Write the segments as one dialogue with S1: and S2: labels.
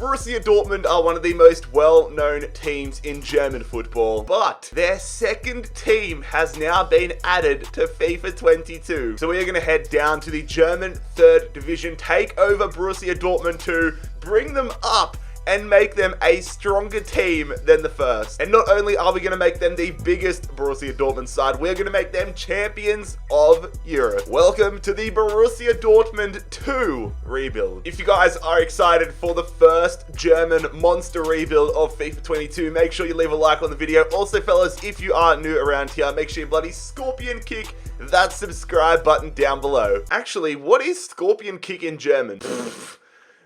S1: Borussia Dortmund are one of the most well-known teams in German football, but their second team has now been added to FIFA 22. So we are going to head down to the German 3rd Division, take over Borussia Dortmund 2, bring them up, and make them a stronger team than the first. And not only are we going to make them the biggest Borussia Dortmund side, we're going to make them champions of Europe. Welcome to the Borussia Dortmund 2 rebuild. If you guys are excited for the first German monster rebuild of FIFA 22, make sure you leave a like on the video. Also, fellas, if you are new around here, make sure you bloody scorpion kick that subscribe button down below. Actually, what is scorpion kick in German?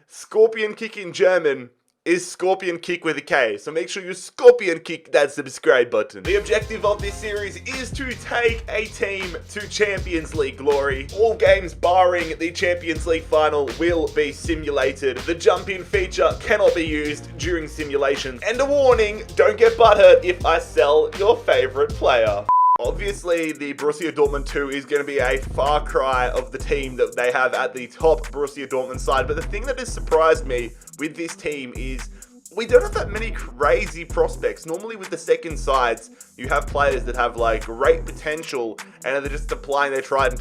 S1: Scorpion kick in German is scorpion kick with a K, so make sure you scorpion kick that subscribe button. The objective of this series is to take a team to Champions League glory. All games barring the Champions League final will be simulated. The jump-in feature cannot be used during simulations. And a warning, don't get butthurt if I sell your favorite player. Obviously, the Borussia Dortmund 2 is going to be a far cry of the team that they have at the top Borussia Dortmund side. But the thing that has surprised me with this team is we don't have that many crazy prospects. Normally with the second sides, you have players that have like great potential and they're just applying their trade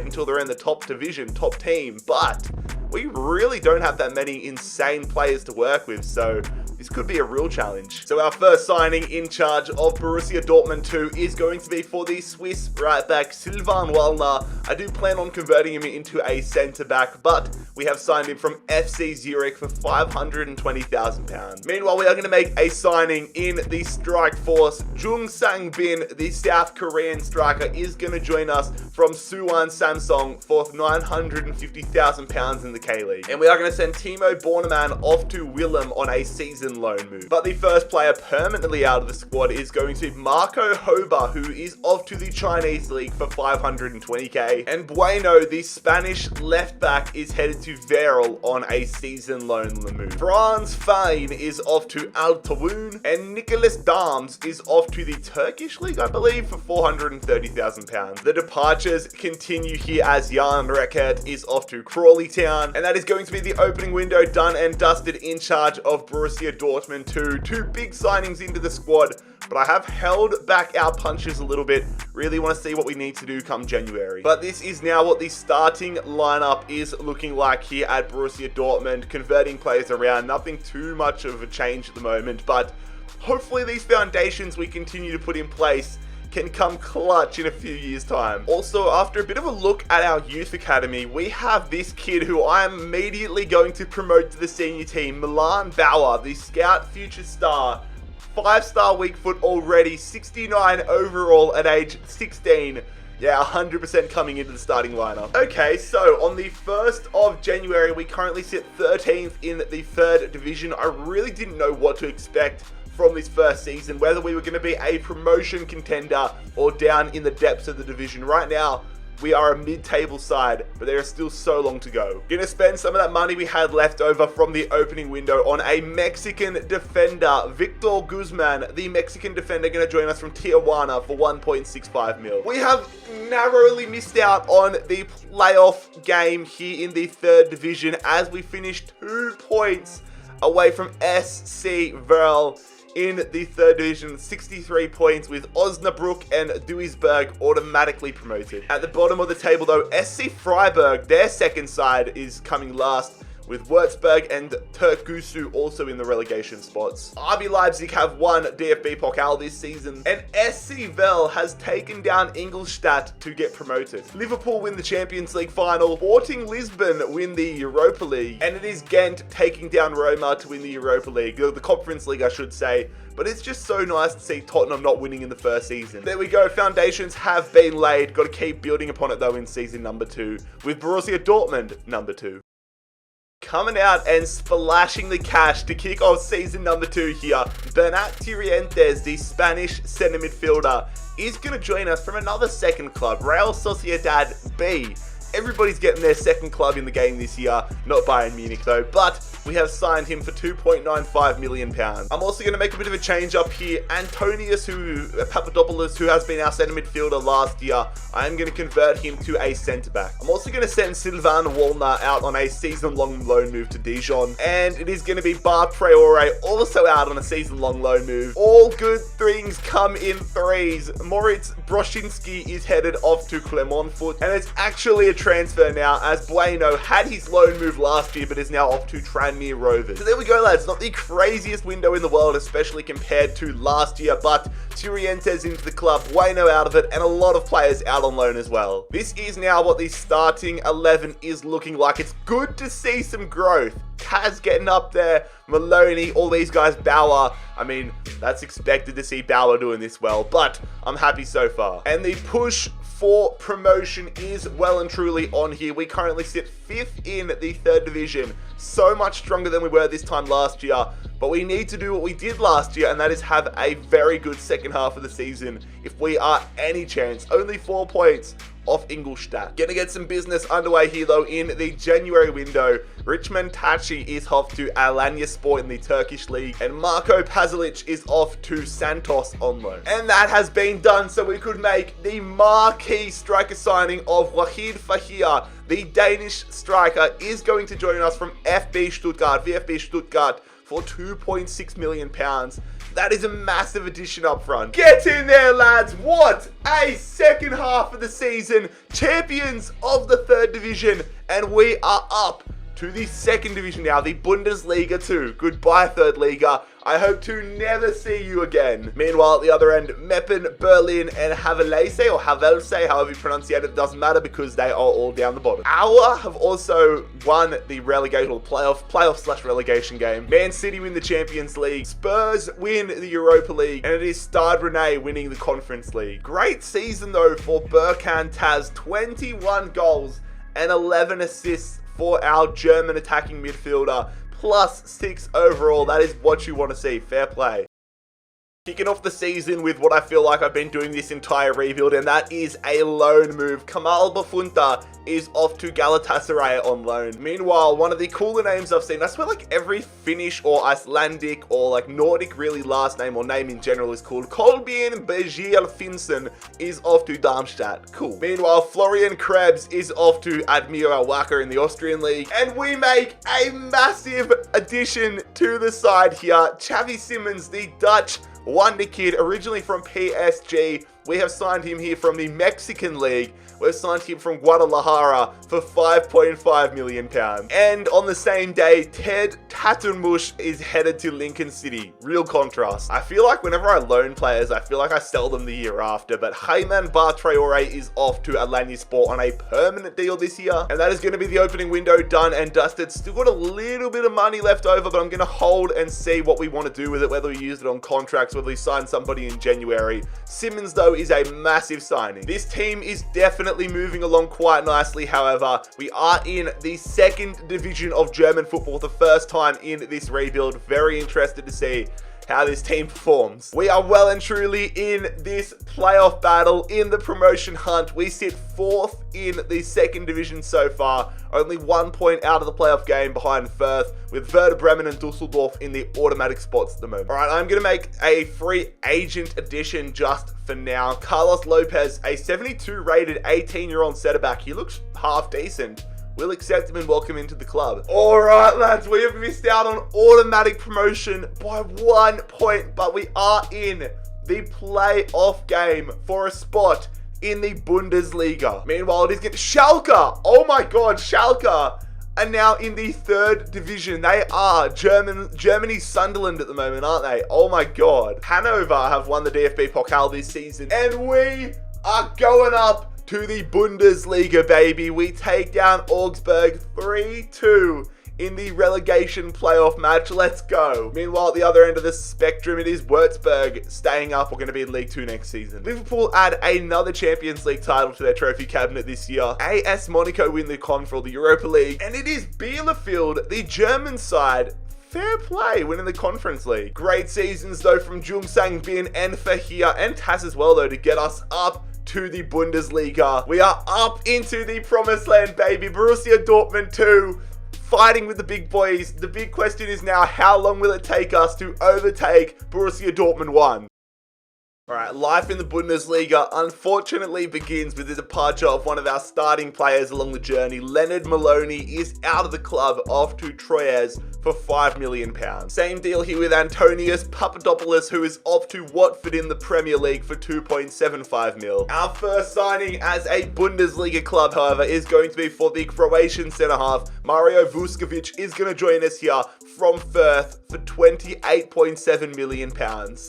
S1: until they're in the top division, top team. But we really don't have that many insane players to work with, so this could be a real challenge. So our first signing in charge of Borussia Dortmund 2 is going to be for the Swiss right back Sylvain Wallner. I do plan on converting him into a centre back, but we have signed him from FC Zurich for £520,000. Meanwhile, we are going to make a signing in the strike force. Jung Sang-bin, the South Korean striker, is going to join us from Suwon Samsung for £950,000 in the K-League. And we are going to send Timo Bornemann off to Willem on a season loan move. But the first player permanently out of the squad is going to be Marco Hoba, who is off to the Chinese league for $520K. And Bueno, the Spanish left back, is headed to Verel on a season loan move. Franz Fein is off to Al Tawun, and Nicholas Dams is off to the Turkish league, I believe, for £430,000. The departures continue here as Jan Reckert is off to Crawley Town, and that is going to be the opening window done and dusted in charge of Borussia Dortmund 2. Two big signings into the squad, but I have held back our punches a little bit. Really want to see what we need to do come January. But this is now what the starting lineup is looking like here at Borussia Dortmund. Converting players around, nothing too much of a change at the moment, but hopefully these foundations we continue to put in place can come clutch in a few years' time. Also, after a bit of a look at our youth academy, we have this kid who I am immediately going to promote to the senior team, Milan Bauer, the scout future star. 5-star weak foot already, 69 overall at age 16. Yeah, 100% coming into the starting lineup. Okay, so on the 1st of January, we currently sit 13th in the 3rd division. I really didn't know what to expect from this first season, whether we were going to be a promotion contender or down in the depths of the division. Right now, we are a mid-table side, but there is still so long to go. Gonna spend some of that money we had left over from the opening window on a Mexican defender, Victor Guzman, the Mexican defender, gonna join us from Tijuana for 1.65 mil. We have narrowly missed out on the playoff game here in the 3rd division as we finished 2 points away from SC Verl in the 3rd division, 63 points, with Osnabrück and Duisburg automatically promoted. At the bottom of the table though, SC Freiburg, their second side, is coming last, with Würzburg and Türkgücü also in the relegation spots. RB Leipzig have won DFB Pokal this season, and SC Verl has taken down Ingolstadt to get promoted. Liverpool win the Champions League final, Sporting Lisbon win the Europa League, and it is Ghent taking down Roma to win the Europa League, the Conference League I should say. But it's just so nice to see Tottenham not winning in the first season. There we go, foundations have been laid. Got to keep building upon it though in season number 2, with Borussia Dortmund number 2. Coming out and splashing the cash to kick off season number 2 here, Bernat Tirientes, the Spanish centre midfielder, is going to join us from another second club, Real Sociedad B. Everybody's getting their second club in the game this year, not Bayern Munich though, but we have signed him for £2.95 million. I'm also going to make a bit of a change up here. Papadopoulos, who has been our centre midfielder last year, I am going to convert him to a centre-back. I'm also going to send Sylvain Wallner out on a season-long loan move to Dijon. And it is going to be Bart Traore also out on a season-long loan move. All good things come in threes. Moritz Broszinski is headed off to Clermont Foot. And it's actually a transfer now, as Bueno had his loan move last year, but is now off to Tranmere Rovers. So there we go, lads. Not the craziest window in the world, especially compared to last year, but Turientes into the club, Bueno out of it, and a lot of players out on loan as well. This is now what the starting 11 is looking like. It's good to see some growth. Kaz getting up there, Maloney, all these guys, Bauer. I mean, that's expected to see Bauer doing this well, but I'm happy so far. And the push for promotion is well and truly on here. We currently sit 5th in the 3rd division. So much stronger than we were this time last year. But we need to do what we did last year, and that is have a very good second half of the season if we are any chance. Only 4 points off Ingolstadt. Gonna get some business underway here though in the January window. Richmond Tachi is off to Alanyaspor in the Turkish league, and Marco Pasalic is off to Santos on loan. And that has been done so we could make the marquee striker signing of Wahid Fahir. The Danish striker is going to join us from VfB Stuttgart for £2.6 million. That is a massive addition up front. Get in there, lads. What a second half of the season. Champions of the 3rd division. And we are up to the 2nd division now, the Bundesliga 2. Goodbye, 3rd Liga. I hope to never see you again. Meanwhile, at the other end, Meppen, Berlin, and Havelse, or Havelse, however you pronounce it, doesn't matter because they are all down the bottom. Auer have also won the playoff/relegation game. Man City win the Champions League. Spurs win the Europa League. And it is Stade Rennais winning the Conference League. Great season, though, for Berkan Taz. 21 goals and 11 assists for our German attacking midfielder. +6 overall. That is what you want to see. Fair play. Kicking off the season with what I feel like I've been doing this entire rebuild, and that is a loan move. Kamal Bafunta is off to Galatasaray on loan. Meanwhile, one of the cooler names I've seen, I swear like every Finnish or Icelandic or like Nordic really last name or name in general is called Kolbjørn Bejel Finsen is off to Darmstadt. Cool. Meanwhile, Florian Krebs is off to Admira Wacker in the Austrian league. And we make a massive addition to the side here. Xavi Simons, the Dutch wonder kid, originally from PSG. We have signed him here from the Mexican League. We've signed him from Guadalajara for £5.5 million. And on the same day, Ted Tatunmush is headed to Lincoln City. Real contrast. I feel like whenever I loan players, I feel like I sell them the year after. But Heyman Bar Traore is off to Alanyaspor on a permanent deal this year. And that is going to be the opening window done and dusted. Still got a little bit of money left over, but I'm going to hold and see what we want to do with it. Whether we use it on contracts, whether we sign somebody in January. Simmons, though, is a massive signing. This team is definitely moving along quite nicely. However, we are in the 2nd division of German football for the first time in this rebuild. Very interested to see how this team performs. We are well and truly in this playoff battle in the promotion hunt. We sit 4th in the 2nd division so far, only 1 point out of the playoff game behind Firth, with Werder Bremen and Dusseldorf in the automatic spots at the moment. All right, I'm going to make a free agent addition just for now. Carlos Lopez, a 72 rated 18-year-old centre-back. He looks half decent. We'll accept him and welcome him to the club. All right, lads, we have missed out on automatic promotion by 1 point, but we are in the playoff game for a spot in the Bundesliga. Meanwhile, it is getting Schalke. Oh my God, Schalke are now in the 3rd division. They are Germany's Sunderland at the moment, aren't they? Oh my God. Hanover have won the DFB Pokal this season, and we are going up to the Bundesliga, baby. We take down Augsburg 3-2 in the relegation playoff match. Let's go. Meanwhile, at the other end of the spectrum, it is Würzburg staying up. We're going to be in League 2 next season. Liverpool add another Champions League title to their trophy cabinet this year. AS Monaco win the Conference, the Europa League. And it is Bielefeld, the German side. Fair play, winning the Conference League. Great seasons, though, from Jungsang Bin and Fahir and Taz as well, though, to get us up to the Bundesliga. We are up into the promised land, baby. Borussia Dortmund 2, fighting with the big boys. The big question is now, how long will it take us to overtake Borussia Dortmund 1? Alright, life in the Bundesliga unfortunately begins with the departure of one of our starting players along the journey. Leonard Maloney is out of the club, off to Troyes for £5 million. Same deal here with Antonius Papadopoulos, who is off to Watford in the Premier League for 2.75 mil. Our first signing as a Bundesliga club, however, is going to be for the Croatian centre-half. Mario Vuskovic is going to join us here from Firth for £28.7 million.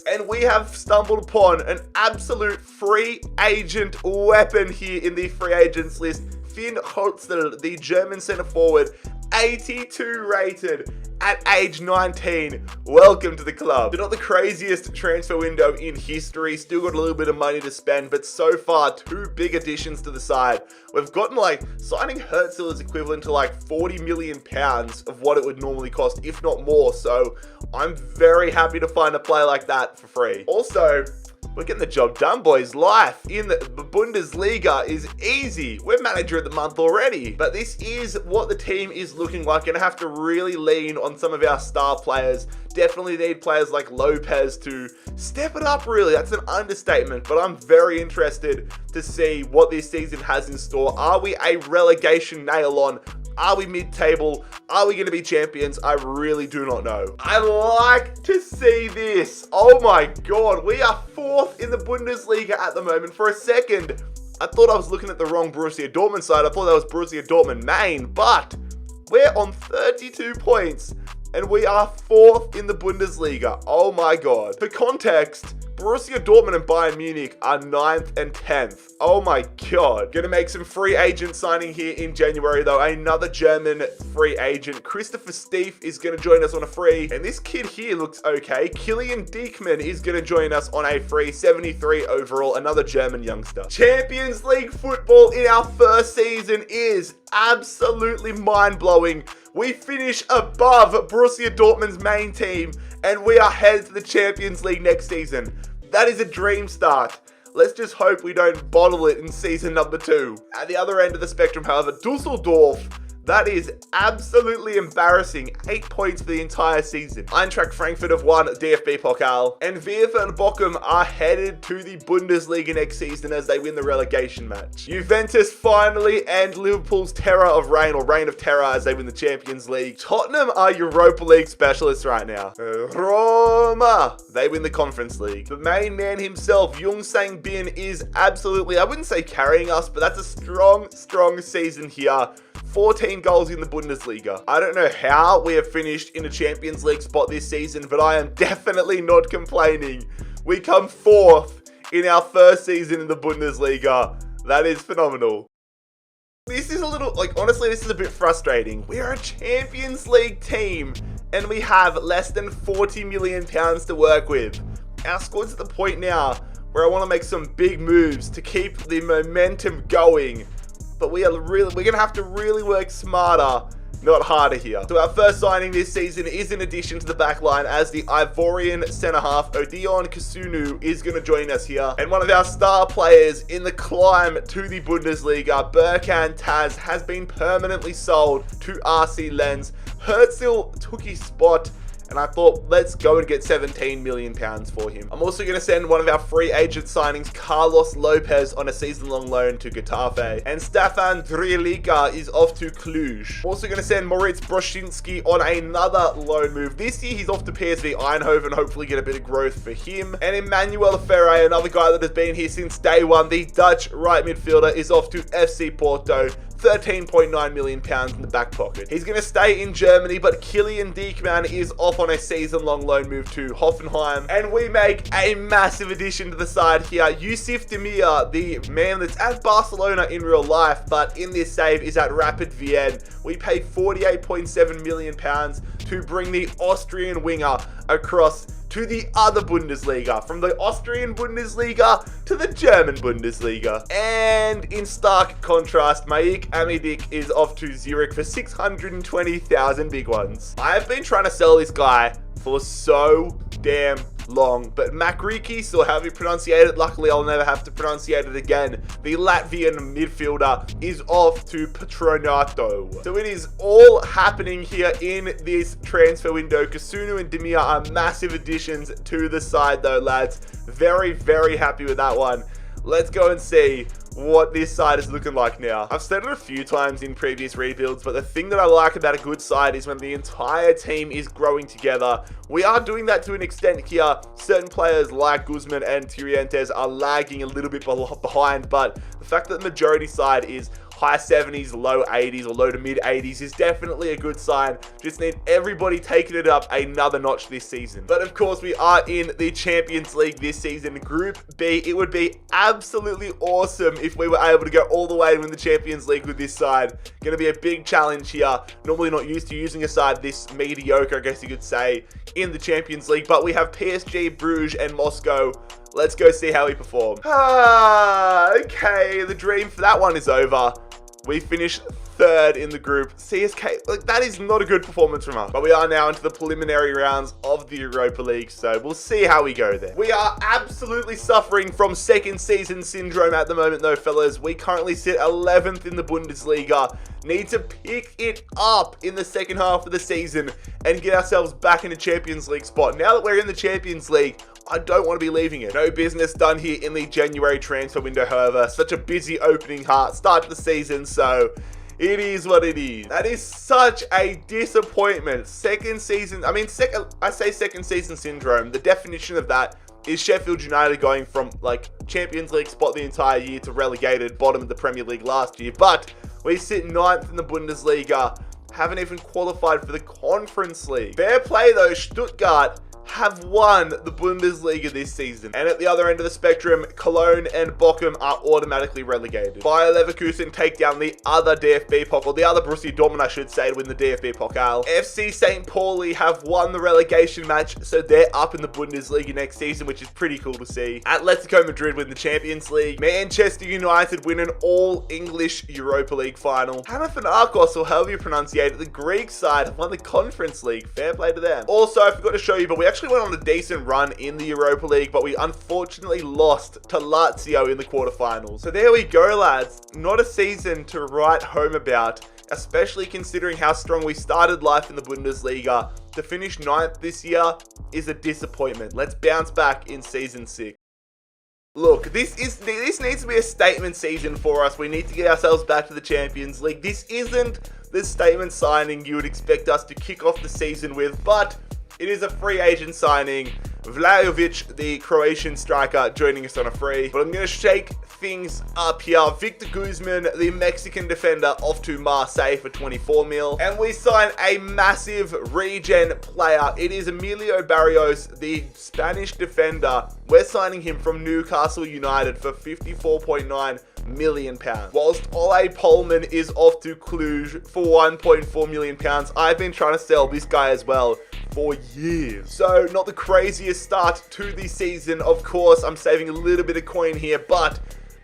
S1: And we have stumbled upon an absolute free agent weapon here in the free agents list. Finn Holzl, the German centre forward, 82 rated at age 19. Welcome to the club. They're not the craziest transfer window in history. Still got a little bit of money to spend, but so far, 2 big additions to the side. We've gotten signing Herzl is equivalent to £40 million of what it would normally cost, if not more. So I'm very happy to find a player like that for free. Also, we're getting the job done, boys. Life in the Bundesliga is easy. We're manager of the month already. But this is what the team is looking like. Gonna have to really lean on some of our star players. Definitely need players like Lopez to step it up, really. That's an understatement. But I'm very interested to see what this season has in store. Are we a relegation nail-on? Are we mid-table? Are we going to be champions? I really do not know. I like to see this. Oh my god, we are 4th in the Bundesliga at the moment. For a second, I thought I was looking at the wrong Borussia Dortmund side. I thought that was Borussia Dortmund main, but we're on 32 points and we are 4th in the Bundesliga. Oh my god. For context, Borussia Dortmund and Bayern Munich are 9th and 10th. Oh my god. Gonna make some free agent signing here in January though. Another German free agent. Christopher Stief is gonna join us on a free. And this kid here looks okay. Kilian Diekmann is gonna join us on a free. 73 overall. Another German youngster. Champions League football in our first season is absolutely mind-blowing. We finish above Borussia Dortmund's main team and we are headed to the Champions League next season. That is a dream start. Let's just hope we don't bottle it in season number 2. At the other end of the spectrum, however, Dusseldorf. That is absolutely embarrassing. 8 points for the entire season. Eintracht Frankfurt have won DFB Pokal. And VfL Bochum are headed to the Bundesliga next season as they win the relegation match. Juventus finally end Liverpool's terror of reign, or reign of terror, as they win the Champions League. Tottenham are Europa League specialists right now. Roma, they win the Conference League. The main man himself, Jung Sang Bin, is absolutely, I wouldn't say carrying us, but that's a strong season here. 14 goals in the Bundesliga. I don't know how we have finished in a Champions League spot this season, but I am definitely not complaining. We come 4th in our first season in the Bundesliga. That is phenomenal. This is a little, honestly, this is a bit frustrating. We are a Champions League team, and we have less than £40 million to work with. Our squad's at the point now where I want to make some big moves to keep the momentum going. But we're going to have to really work smarter, not harder here. So our first signing this season is in addition to the back line, as the Ivorian centre-half Odion Kasunu is going to join us here. And one of our star players in the climb to the Bundesliga, Berkan Taz, has been permanently sold to RC Lens. Herzl took his spot, and I thought, let's go and get £17 million for him. I'm also going to send one of our free agent signings, Carlos Lopez, on a season-long loan to Getafe. And Stefan Drilica is off to Cluj. I'm also going to send Moritz Broschinski on another loan move. This year, he's off to PSV Eindhoven, hopefully get a bit of growth for him. And Emmanuel Ferre, another guy that has been here since day one, the Dutch right midfielder, is off to FC Porto. £13.9 million in the back pocket. He's going to stay in Germany, but Kilian Diekmann is off on a season-long loan move to Hoffenheim. And we make a massive addition to the side here. Yusuf Demir, the man that's at Barcelona in real life, but in this save is at Rapid Vienna. We pay £48.7 million to bring the Austrian winger across to the other Bundesliga, from the Austrian Bundesliga to the German Bundesliga. And in stark contrast, Maik Amidik is off to Zurich for 620,000 big ones. I have been trying to sell this guy for so damn long, but Makriki, so however you pronounce it, luckily I'll never have to pronounce it again. the Latvian midfielder, is off to Patronato. So it is all happening here in this transfer window. Kasunu and Demir are massive additions to the side though, lads. Very, very happy with that one. Let's go and see what this side is looking like now. I've said it a few times in previous rebuilds, but the thing that I like about a good side is when the entire team is growing together. We are doing that to an extent here. Certain players like Guzman and Tirientes are lagging a little bit behind, but the fact that the majority side is high 70s, low 80s, or low to mid 80s is definitely a good sign. Just need everybody taking it up another notch this season. But of course, we are in the Champions League this season, Group B. It would be absolutely awesome if we were able to go all the way and win the Champions League with this side. Going to be a big challenge here. Normally not used to using a side this mediocre, I guess you could say, in the Champions League. But we have PSG, Bruges, and Moscow. Let's go see how we perform. Okay, the dream for that one is over. We finished third in the group. CSK, like, that is not a good performance from us. But we are now into the preliminary rounds of the Europa League, so we'll see how we go there. We are absolutely suffering from second season syndrome at the moment though, fellas. We currently sit 11th in the Bundesliga. Need to pick it up in the second half of the season and get ourselves back in a Champions League spot. Now that we're in the Champions League, I don't want to be leaving it. No business done here in the January transfer window, however. Such a busy opening start to the season, so it is what it is. That is such a disappointment. Second season, I say second season syndrome. The definition of that is Sheffield United going from like Champions League spot the entire year to relegated bottom of the Premier League last year. But we sit 9th in the Bundesliga. Haven't even qualified for the Conference League. Fair play though, Stuttgart have won the Bundesliga this season. And at the other end of the spectrum, Cologne and Bochum are automatically relegated. Bayer Leverkusen take down the other DFB Pokal, the other Borussia Dortmund, I should say, to win the DFB Pokal. FC St. Pauli have won the relegation match, so they're up in the Bundesliga next season, which is pretty cool to see. Atletico Madrid win the Champions League. Manchester United win an all-English Europa League final. Panathinaikos, or however you pronounce it, the Greek side, have won the Conference League. Fair play to them. Also, I forgot to show you, but we actually went on a decent run in the Europa League, but we unfortunately lost to Lazio in the quarterfinals. So there we go, lads. Not a season to write home about, especially considering how strong we started life in the Bundesliga. To finish 9th this year is a disappointment. Let's bounce back in season 6. Look, this needs to be a statement season for us. We need to get ourselves back to the Champions League. This isn't the statement signing you would expect us to kick off the season with, but it is a free agent signing. Vlahovic, the Croatian striker, joining us on a free. But I'm going to shake things up here. Victor Guzman, the Mexican defender, off to Marseille for 24 mil. And we sign a massive regen player. It is Emilio Barrios, the Spanish defender. We're signing him from Newcastle United for £54.9 million. Whilst Ole Pullman is off to Cluj for £1.4 million. I've been trying to sell this guy as well for years. So not the craziest start to the season. Of course, I'm saving a little bit of coin here, but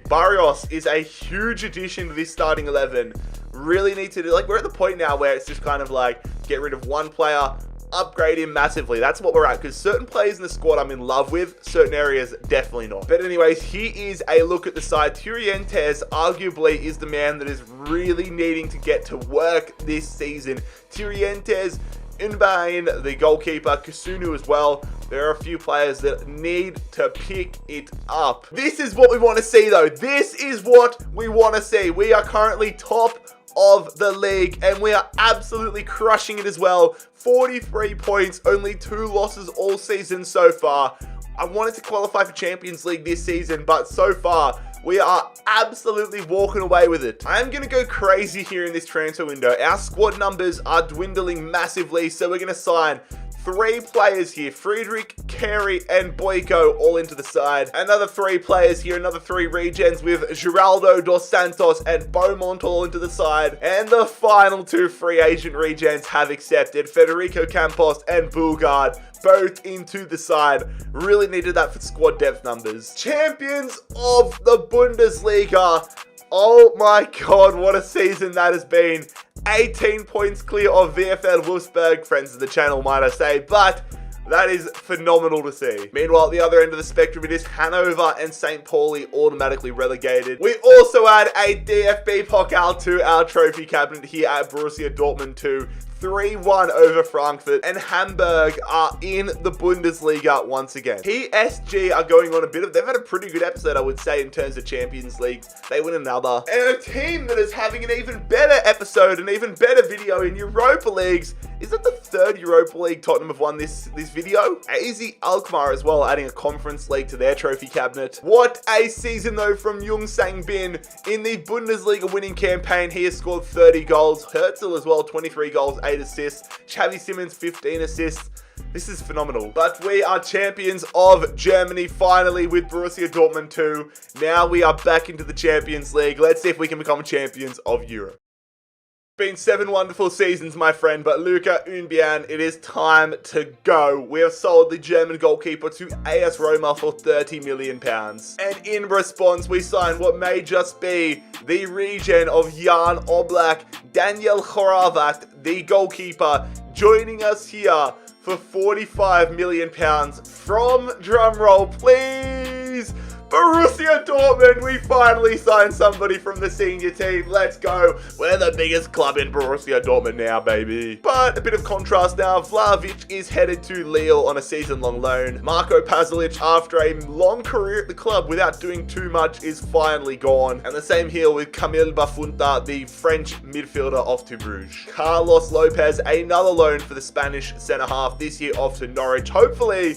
S1: Barrios is a huge addition to this starting 11. Really need to do, like, we're at the point now where it's just kind of like, get rid of one player, upgrade him massively. That's what we're at, because certain players in the squad I'm in love with, certain areas definitely not. But anyways, here is a look at the side. Tirientes arguably is the man that is really needing to get to work this season. Tirientes, Unbain, the goalkeeper, Kasunu as well. There are a few players that need to pick it up. This is what we want to see though. This is what we want to see. We are currently top of the league and we are absolutely crushing it as well. 43 points, only 2 losses all season so far. I wanted to qualify for Champions League this season, but so far we are absolutely walking away with it. I am going to go crazy here in this transfer window. Our squad numbers are dwindling massively, so we're going to sign 3 players here. Friedrich, Carey, and Boyko all into the side. Another 3 players here. Another 3 regens with Geraldo dos Santos and Beaumont all into the side. And the final 2 free agent regens have accepted. Federico Campos and Bulgard both into the side. Really needed that for squad depth numbers. Champions of the Bundesliga. Oh my god, what a season that has been. 18 points clear of VfL Wolfsburg, friends of the channel might I say, but That is phenomenal to see. Meanwhile, at the other end of the spectrum, it is Hanover and St. Pauli automatically relegated. We also add a DFB Pokal to our trophy cabinet here at Borussia Dortmund 2. 3-1 over Frankfurt, and Hamburg are in the Bundesliga once again. PSG are going on they've had a pretty good episode, I would say, in terms of Champions Leagues. They win another. And a team that is having an even better episode, an even better video in Europa Leagues. Is it the third Europa League Tottenham have won this video? AZ Alkmaar as well, adding a Conference League to their trophy cabinet. What a season though from Jung Sang-bin in the Bundesliga winning campaign. He has scored 30 goals. Herzl as well, 23 goals, 8 assists. Xavi Simons, 15 assists. This is phenomenal. But we are champions of Germany finally with Borussia Dortmund 2. Now we are back into the Champions League. Let's see if we can become champions of Europe. Been 7 wonderful seasons, my friend, but Luca Unbian, it is time to go. We have sold the German goalkeeper to AS Roma for £30 million. And in response, we signed what may just be the regen of Jan Oblak, Daniel Horavat, the goalkeeper, joining us here for £45 million from, drumroll please, Borussia Dortmund. We finally signed somebody from the senior team. Let's go. We're the biggest club in Borussia Dortmund now, baby. But a bit of contrast now. Vlahovic is headed to Lille on a season-long loan. Marco Pasalic, after a long career at the club without doing too much, is finally gone. And the same here with Camille Bafunta, the French midfielder off to Bruges. Carlos Lopez, another loan for the Spanish centre-half this year off to Norwich. Hopefully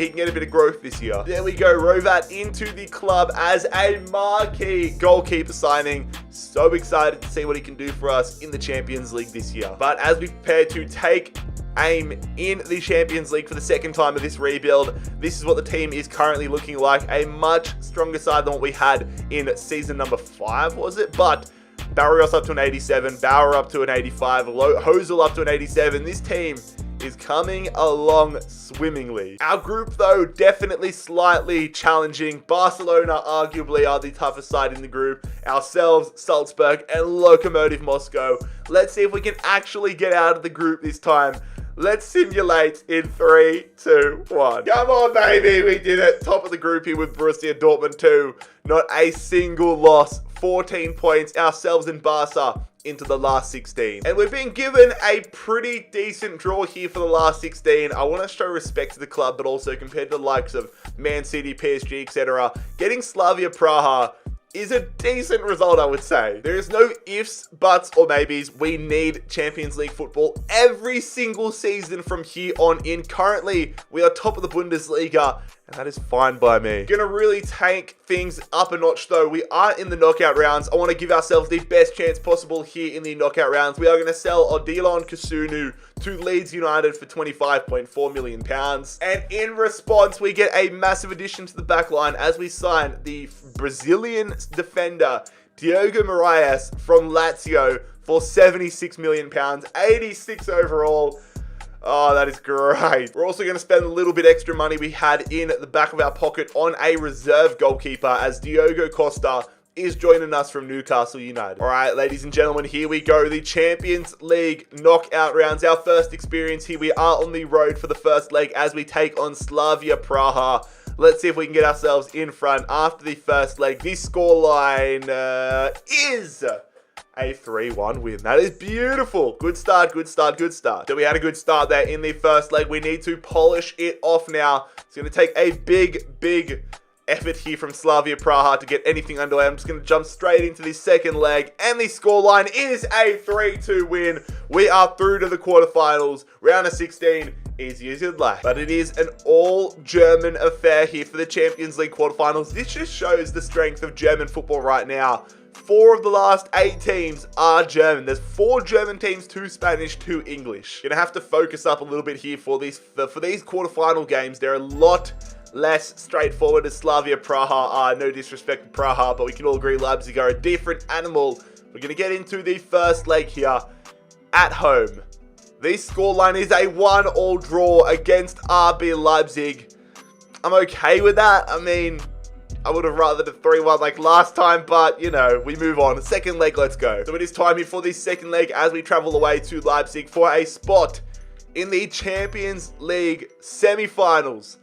S1: he can get a bit of growth this year. There we go, Rovat into the club as a marquee goalkeeper signing. So excited to see what he can do for us in the Champions League this year. But as we prepare to take aim in the Champions League for the second time of this rebuild, this is what the team is currently looking like. A much stronger side than what we had in season number 5, was it? But Barrios up to an 87, Bauer up to an 85, Hosel up to an 87. This team is coming along swimmingly. Our group, though, definitely slightly challenging. Barcelona arguably are the toughest side in the group. Ourselves, Salzburg, and Lokomotiv Moscow. Let's see if we can actually get out of the group this time. Let's simulate in 3, 2, 1. Come on, baby. We did it. Top of the group here with Borussia Dortmund 2. Not a single loss. 14 points. Ourselves and Barca into the last 16. And we've been given a pretty decent draw here for the last 16. I want to show respect to the club, but also compared to the likes of Man City, PSG, etc. Getting Slavia Praha is a decent result, I would say. There is no ifs, buts, or maybes. We need Champions League football every single season from here on in. Currently, we are top of the Bundesliga, and that is fine by me. Gonna really take things up a notch though. We are in the knockout rounds. I want to give ourselves the best chance possible here in the knockout rounds. We are gonna sell Odilon Kasunu to Leeds United for £25.4 million. And in response, we get a massive addition to the back line as we sign the Brazilian defender Diogo Moraes from Lazio for £76 million, 86 overall. Oh, that is great. We're also going to spend a little bit extra money we had in the back of our pocket on a reserve goalkeeper as Diogo Costa is joining us from Newcastle United. All right, ladies and gentlemen, here we go. The Champions League knockout rounds. Our first experience here. We are on the road for the first leg as we take on Slavia Praha. Let's see if we can get ourselves in front after the first leg. This scoreline is a 3-1 win. That is beautiful. Good start, good start, good start. So we had a good start there in the first leg. We need to polish it off now. It's going to take a big effort here from Slavia Praha to get anything underway. I'm just going to jump straight into the second leg. And the scoreline is a 3-2 win. We are through to the quarterfinals. Round of 16. Easy as you'd like. But it is an all-German affair here for the Champions League quarterfinals. This just shows the strength of German football right now. 4 of the last 8 teams are German. There's 4 German teams, 2 Spanish, 2 English. Gonna have to focus up a little bit here for these quarterfinal games. They're a lot less straightforward as Slavia Praha are. No disrespect to Praha, but we can all agree Leipzig are a different animal. We're gonna get into the first leg here at home. The scoreline is a 1-1 draw against RB Leipzig. I'm okay with that. I mean, I would have rather the 3-1 like last time, but, you know, we move on. Second leg, let's go. So it is time here for the second leg as we travel away to Leipzig for a spot in the Champions League semi-finals.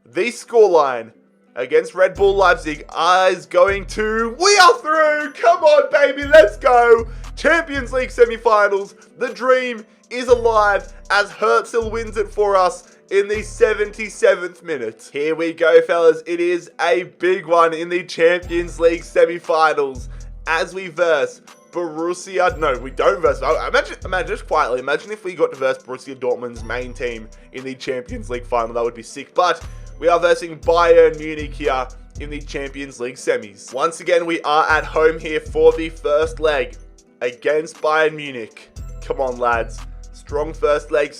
S1: The scoreline against Red Bull Leipzig is going to... We are through! Come on, baby, let's go! Champions League semi-finals. The dream is alive as Herzl wins it for us in the 77th minute. Here we go, fellas. It is a big one in the Champions League semi-finals as we verse Borussia. No, we don't verse. Imagine just quietly. Imagine if we got to verse Borussia Dortmund's main team in the Champions League final. That would be sick. But we are versing Bayern Munich here in the Champions League semis. Once again, we are at home here for the first leg against Bayern Munich. Come on, lads. Strong first leg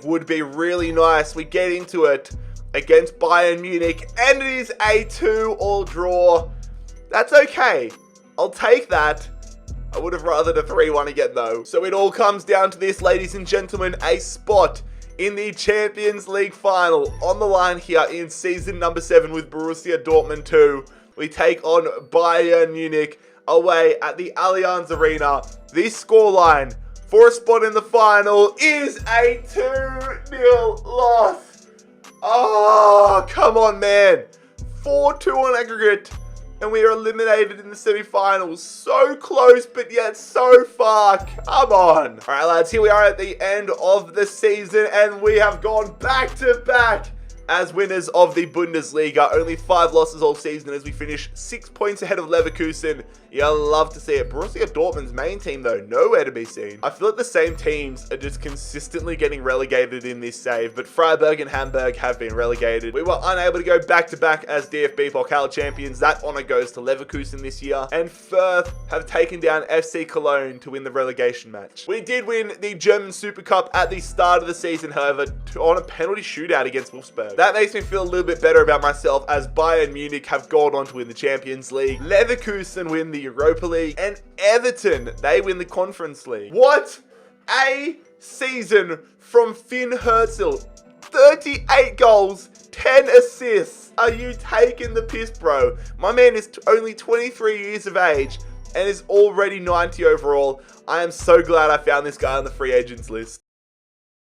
S1: would be really nice. We get into it against Bayern Munich, and it is a 2-2 draw. That's okay. I'll take that. I would have rathered a 3-1 again, though. So it all comes down to this, ladies and gentlemen. A spot in the Champions League final on the line here in season number 7 with Borussia Dortmund 2. We take on Bayern Munich away at the Allianz Arena. This scoreline for a spot in the final is a 2-0 loss. Oh, come on, man. 4-2 on aggregate, and we are eliminated in the semi-finals. So close, but yet so far. Come on. All right, lads, here we are at the end of the season, and we have gone back-to-back as winners of the Bundesliga. Only 5 losses all season as we finish 6 points ahead of Leverkusen. You'll love to see it. Borussia Dortmund's main team, though, nowhere to be seen. I feel like the same teams are just consistently getting relegated in this save, but Freiburg and Hamburg have been relegated. We were unable to go back-to-back as DFB Pokal champions. That honor goes to Leverkusen this year. And Firth have taken down FC Cologne to win the relegation match. We did win the German Super Cup at the start of the season, however, on a penalty shootout against Wolfsburg. That makes me feel a little bit better about myself as Bayern Munich have gone on to win the Champions League. Leverkusen win the Europa League, and Everton, they win the Conference League. What a season from Finn Herzl. 38 goals, 10 assists. Are you taking the piss, bro? My man is only 23 years of age and is already 90 overall. I am so glad I found this guy on the free agents list.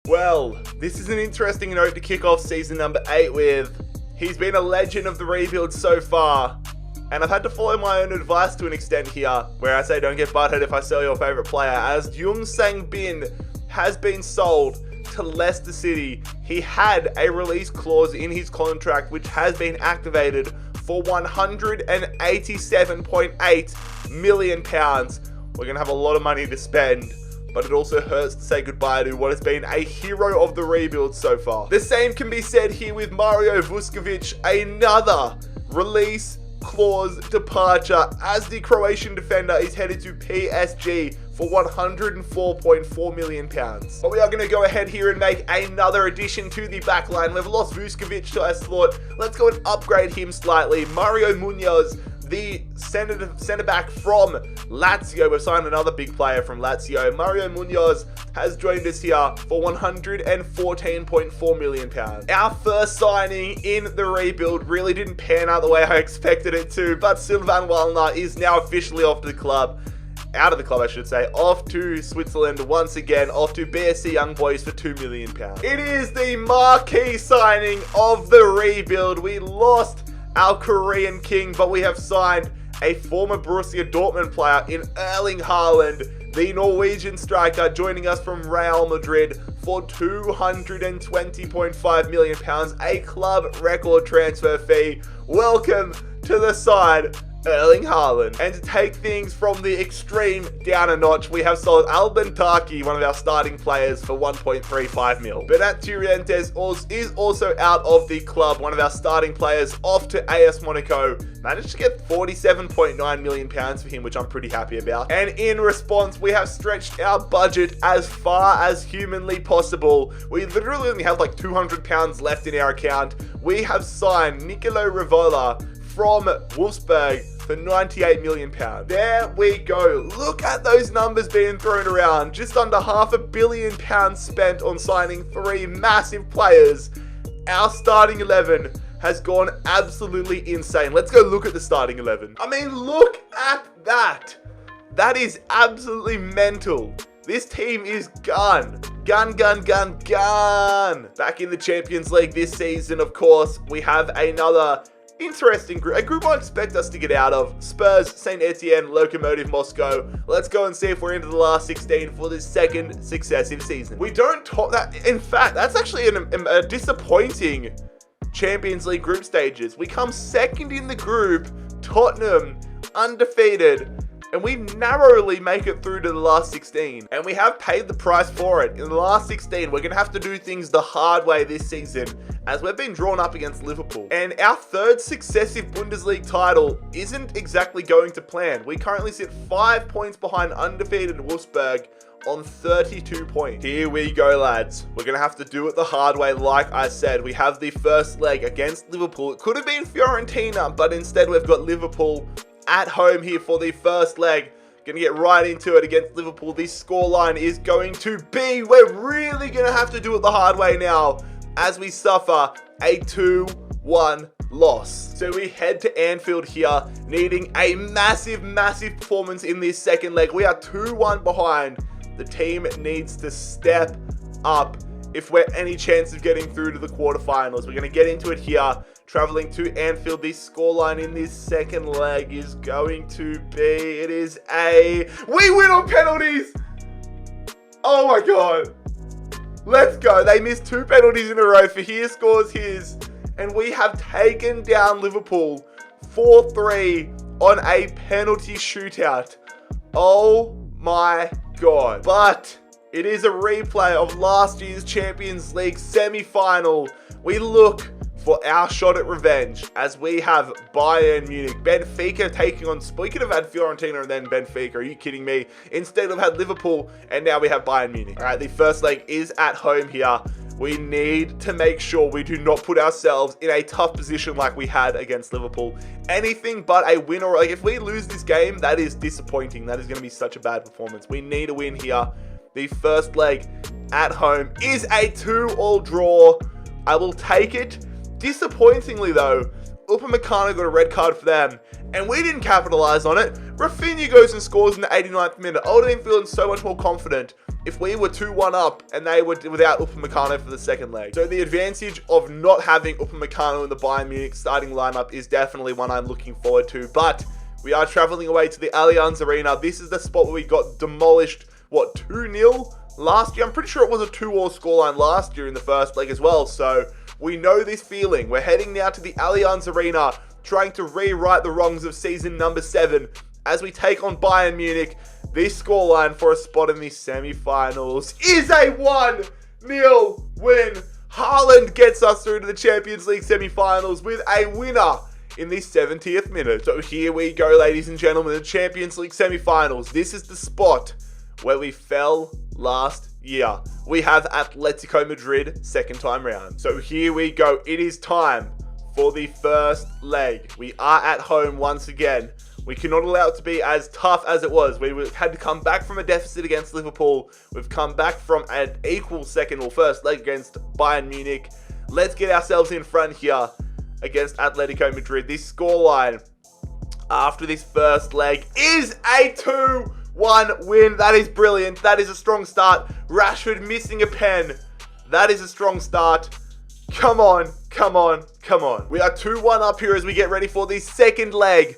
S1: Well, this is an interesting note to kick off season number 8 with. He's been a legend of the rebuild so far, and I've had to follow my own advice to an extent here, where I say don't get butthurt if I sell your favourite player, as Jung Sang-bin has been sold to Leicester City. He had a release clause in his contract which has been activated for £187.8 million. We're going to have a lot of money to spend, but it also hurts to say goodbye to what has been a hero of the rebuild so far. The same can be said here with Mario Vuskovic, another release clause departure as the Croatian defender is headed to PSG for £104.4 million. But we are going to go ahead here and make another addition to the backline. We've lost Vuskovic, so I thought, let's go and upgrade him slightly. Mario Munoz, the centre back from Lazio. We've signed another big player from Lazio. Mario Munoz has joined us here for £114.4 million. Our first signing in the rebuild really didn't pan out the way I expected it to, but Sylvain Wallner is now officially off to the club. Out of the club, I should say, off to Switzerland once again, off to BSC Young Boys for £2 million. It is the marquee signing of the rebuild. We lost our Korean king, but we have signed a former Borussia Dortmund player in Erling Haaland, the Norwegian striker, joining us from Real Madrid for £220.5 million, a club record transfer fee. Welcome to the side, Erling Haaland. And to take things from the extreme down a notch, we have sold Alban Taki, one of our starting players, for 1.35 mil. Bernat Turientes is also out of the club, one of our starting players, off to AS Monaco. Managed to get £47.9 million for him, which I'm pretty happy about. And in response, we have stretched our budget as far as humanly possible. We literally only have like £200 left in our account. We have signed Nicolo Rivola from Wolfsburg for £98 million. There we go. Look at those numbers being thrown around. Just under £500 million spent on signing 3 massive players. Our starting 11 has gone absolutely insane. Let's go look at the starting 11. I mean, look at that. That is absolutely mental. This team is gone. Gone. Back in the Champions League this season, of course, we have another interesting group. A group I expect us to get out of. Spurs, St. Etienne, Lokomotiv Moscow. Let's go and see if we're into the last 16 for this second successive season. We don't talk that. In fact, that's actually a disappointing Champions League group stages. We come second in the group, Tottenham, undefeated, and we narrowly make it through to the last 16. And we have paid the price for it. In the last 16, we're going to have to do things the hard way this season, as we've been drawn up against Liverpool. And our third successive Bundesliga title isn't exactly going to plan. We currently sit 5 points behind undefeated Wolfsburg on 32 points. Here we go, lads. We're going to have to do it the hard way, like I said. We have the first leg against Liverpool. It could have been Fiorentina, but instead we've got Liverpool at home here for the first leg. Gonna get right into it against Liverpool. This scoreline is going to be, we're really gonna have to do it the hard way now as we suffer a 2-1 loss. So we head to Anfield here, needing a massive performance in this second leg. We are 2-1 behind. The team needs to step up if we're any chance of getting through to the quarterfinals. We're gonna get into it here. Traveling to Anfield, this scoreline in this second leg is going to be, we win on penalties! Oh my god. Let's go. They missed 2 penalties in a row. Fahir scores his, and we have taken down Liverpool 4-3 on a penalty shootout. Oh my god. But it is a replay of last year's Champions League semi-final. We look for our shot at revenge as we have Bayern Munich. Benfica taking on, we could have had Fiorentina and then Benfica. Are you kidding me? Instead we've had Liverpool and now we have Bayern Munich. All right, the first leg is at home here. We need to make sure we do not put ourselves in a tough position like we had against Liverpool. Anything but a win, or like if we lose this game, that is disappointing. That is going to be such a bad performance. We need a win here. The first leg at home is a 2-2 draw. I will take it. Disappointingly though, Upamecano got a red card for them, and we didn't capitalize on it. Rafinha goes and scores in the 89th minute. I would have been feeling so much more confident if we were 2-1 up and they were without Upamecano for the second leg. So the advantage of not having Upamecano in the Bayern Munich starting lineup is definitely one I'm looking forward to. But we are traveling away to the Allianz Arena. This is the spot where we got demolished, 2-0 last year? I'm pretty sure it was a 2-2 scoreline last year in the first leg as well. So we know this feeling. We're heading now to the Allianz Arena, trying to rewrite the wrongs of season number 7 as we take on Bayern Munich. This scoreline for a spot in the semi-finals is a 1-0 win. Haaland gets us through to the Champions League semi-finals with a winner in the 70th minute. So here we go, ladies and gentlemen, the Champions League semi-finals. This is the spot where we fell last year. We have Atletico Madrid second time round. So here we go. It is time for the first leg. We are at home once again. We cannot allow it to be as tough as it was. We had to come back from a deficit against Liverpool. We've come back from an equal second or first leg against Bayern Munich. Let's get ourselves in front here against Atletico Madrid. This scoreline after this first leg is a 2-1 win. That is brilliant. That is a strong start. Rashford missing a pen. That is a strong start. Come on, come on, come on. We are 2-1 up here as we get ready for the second leg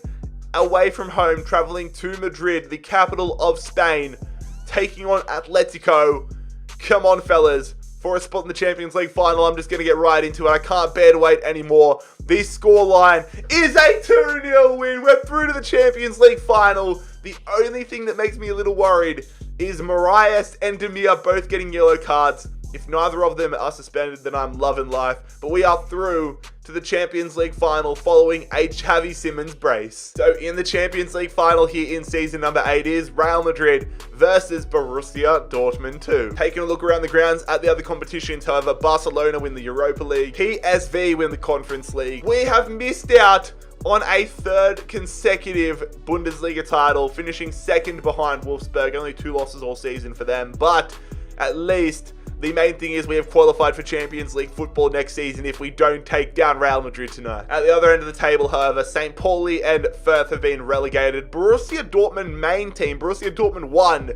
S1: away from home, traveling to Madrid, the capital of Spain, taking on Atletico. Come on, fellas. For a spot in the Champions League final, I'm just going to get right into it. I can't bear to wait anymore. This scoreline is a 2-0 win. We're through to the Champions League final. The only thing that makes me a little worried is Marias and Demir both getting yellow cards. If neither of them are suspended, then I'm loving life. But we are through to the Champions League final following a Xavi Simons brace. So in the Champions League final here in season number 8 is Real Madrid versus Borussia Dortmund 2. Taking a look around the grounds at the other competitions, however, Barcelona win the Europa League, PSV win the Conference League. We have missed out on a third consecutive Bundesliga title, finishing second behind Wolfsburg. Only 2 losses all season for them, but at least the main thing is we have qualified for Champions League football next season if we don't take down Real Madrid tonight. At the other end of the table, however, St. Pauli and Fürth have been relegated. Borussia Dortmund main team, Borussia Dortmund 1,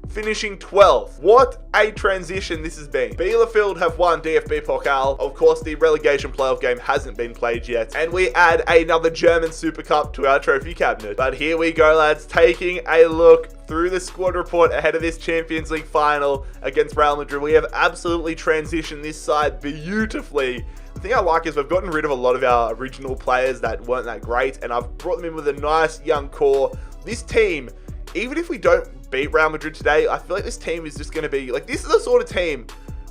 S1: finishing 12th. What a transition this has been. Bielefeld have won DFB Pokal. Of course, the relegation playoff game hasn't been played yet. And we add another German Super Cup to our trophy cabinet. But here we go, lads, taking a look through the squad report ahead of this Champions League final against Real Madrid. We have absolutely transitioned this side beautifully. The thing I like is we've gotten rid of a lot of our original players that weren't that great, and I've brought them in with a nice young core. This team, even if we don't beat Real Madrid today, I feel like this team is just going to be, like, this is the sort of team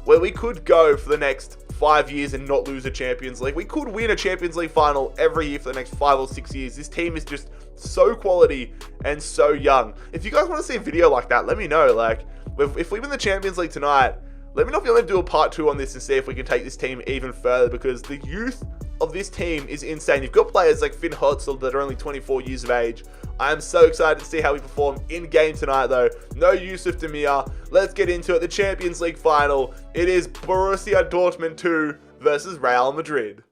S1: where we could go for the next 5 years and not lose a Champions League. We could win a Champions League final every year for the next 5 or 6 years. This team is just so quality and so young. If you guys want to see a video like that, let me know. Like, if we win the Champions League tonight, let me know if you want to do a part 2 on this and see if we can take this team even further, because the youth of this team is insane. You've got players like Finn Herzl that are only 24 years of age. I am so excited to see how we perform in game tonight, though. No Yusuf Demir. Let's get into it. The Champions League final. It is Borussia Dortmund 2 versus Real Madrid.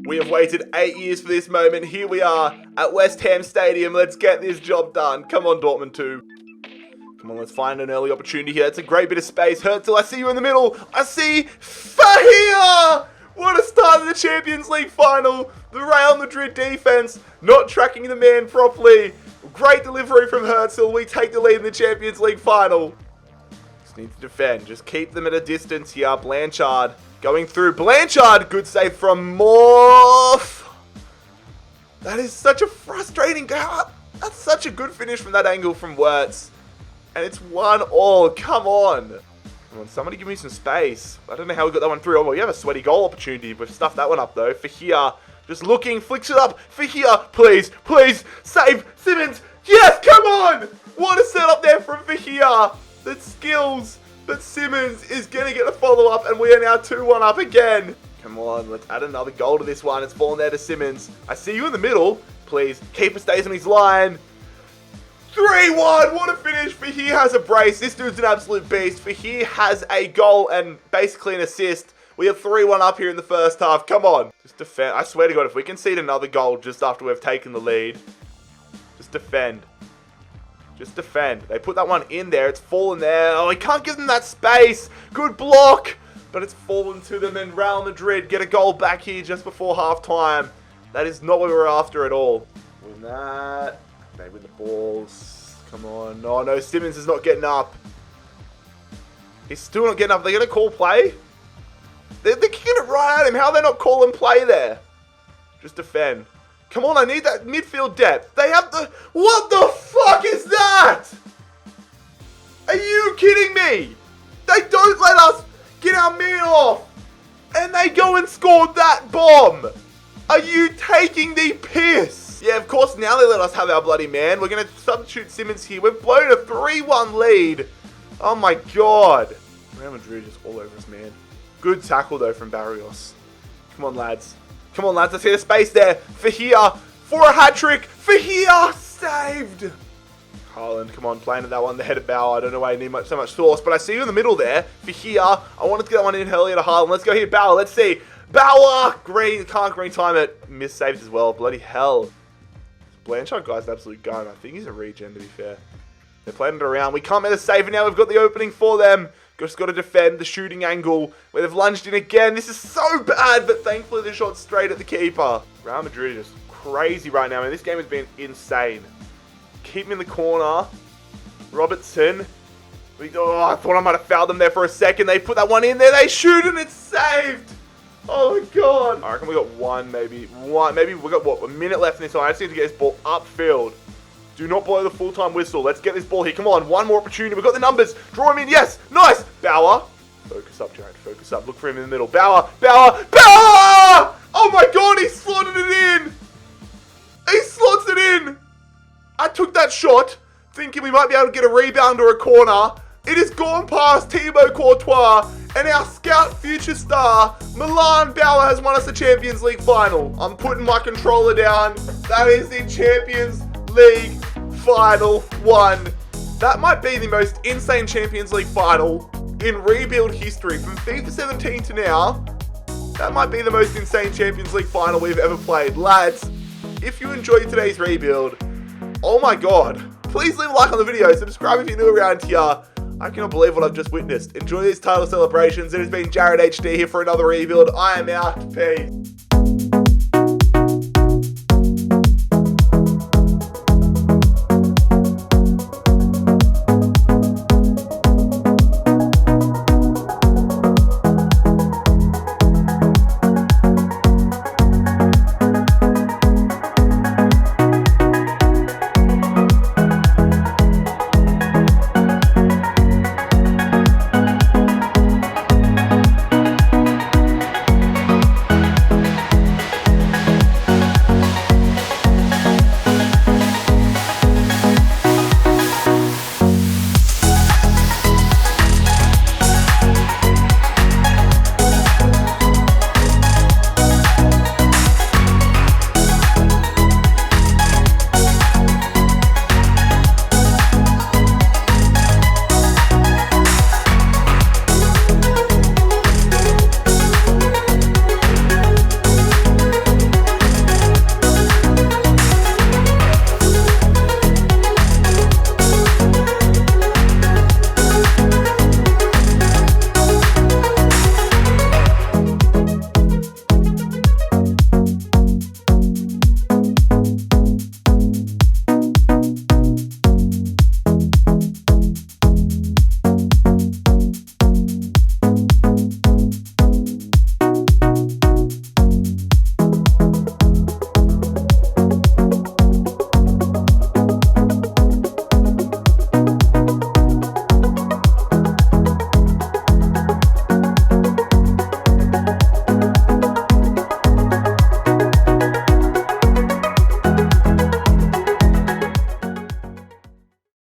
S1: We have waited 8 years for this moment. Here we are at West Ham Stadium. Let's get this job done. Come on, Dortmund 2. Come on, let's find an early opportunity here. It's a great bit of space. Herzl, I see you in the middle. I see Fahir! What a start of the Champions League final. The Real Madrid defense not tracking the man properly. Great delivery from Herzl. We take the lead in the Champions League final. Just need to defend. Just keep them at a distance here. Blanchard going through. Blanchard, good save from Morph. That is such a frustrating goal. That's such a good finish from that angle from Wirtz. And it's 1-1. Come on. Come on, somebody give me some space. I don't know how we got that one through. Oh, well, you have a sweaty goal opportunity. We've stuffed that one up, though. Fahir, just looking, flicks it up. Fahir, please, please, save Simmons. Yes, come on. What a setup there from Fahir. The skills. But Simmons is going to get a follow-up, and we are now 2-1 up again. Come on, let's add another goal to this one. It's fallen there to Simmons. I see you in the middle. Please, keeper stays on his line. 3-1, what a finish. Fahir has a brace. This dude's an absolute beast. Fahir has a goal and basically an assist. We are 3-1 up here in the first half. Come on. Just defend. I swear to God, if we concede another goal just after we've taken the lead, just defend. Just defend. They put that one in there. It's fallen there. Oh, he can't give them that space. Good block. But it's fallen to them, and Real Madrid get a goal back here just before half-time. That is not what we were after at all. Win that. They win the balls. Come on. Oh, no. Simmons is not getting up. He's still not getting up. They're going to call play? They're kicking it right at him. How are they not calling play there? Just defend. Come on, I need that midfield depth. They have the... What the fuck is that? Are you kidding me? They don't let us get our man off. And they go and score that bomb. Are you taking the piss? Yeah, of course, now they let us have our bloody man. We're going to substitute Simmons here. We've blown a 3-1 lead. Oh my God. Real Madrid is all over us, man. Good tackle, though, from Barrios. Come on, lads. Come on, lads. I see the space there. Fahir for a hat-trick. Fahir saved. Haaland, come on, playing at that one. The head of Bauer. I don't know why you need so much force, but I see you in the middle there. Fahir. I wanted to get that one in earlier to Haaland. Let's go here, Bauer. Let's see. Bauer. Green. Can't green time it. Miss saves as well. Bloody hell. Blanchard guy's an absolute gun. I think he's a regen, to be fair. They're playing it around. We can't make a save, and now we've got the opening for them. Just got to defend the shooting angle where they've lunged in again. This is so bad, but thankfully the shot straight at the keeper. Real Madrid is crazy right now, man. This game has been insane. Keep him in the corner. Robertson. Oh, I thought I might have fouled them there for a second. They put that one in there. They shoot, and it's saved. Oh my god. I reckon we got one, maybe. Maybe we got, what, a minute left in this one. I just need to get this ball upfield. Do not blow the full-time whistle. Let's get this ball here. Come on, one more opportunity. We've got the numbers. Draw him in. Yes. Nice. Bauer. Focus up, Jared. Focus up. Look for him in the middle. Bauer. Bauer. Bauer! Oh my god, he slotted it in. He slots it in. I took that shot thinking we might be able to get a rebound or a corner. It has gone past Thibaut Courtois, and our scout future star, Milan Bauer, has won us the Champions League final. I'm putting my controller down. That is the Champions League final one. That might be the most insane Champions League final in rebuild history. From FIFA 17 to now, that might be the most insane Champions League final we've ever played. Lads, if you enjoyed today's rebuild, oh my god, please leave a like on the video, subscribe if you're new around here. I cannot believe what I've just witnessed. Enjoy these title celebrations. It has been JarradHD here for another rebuild. I am out. Peace.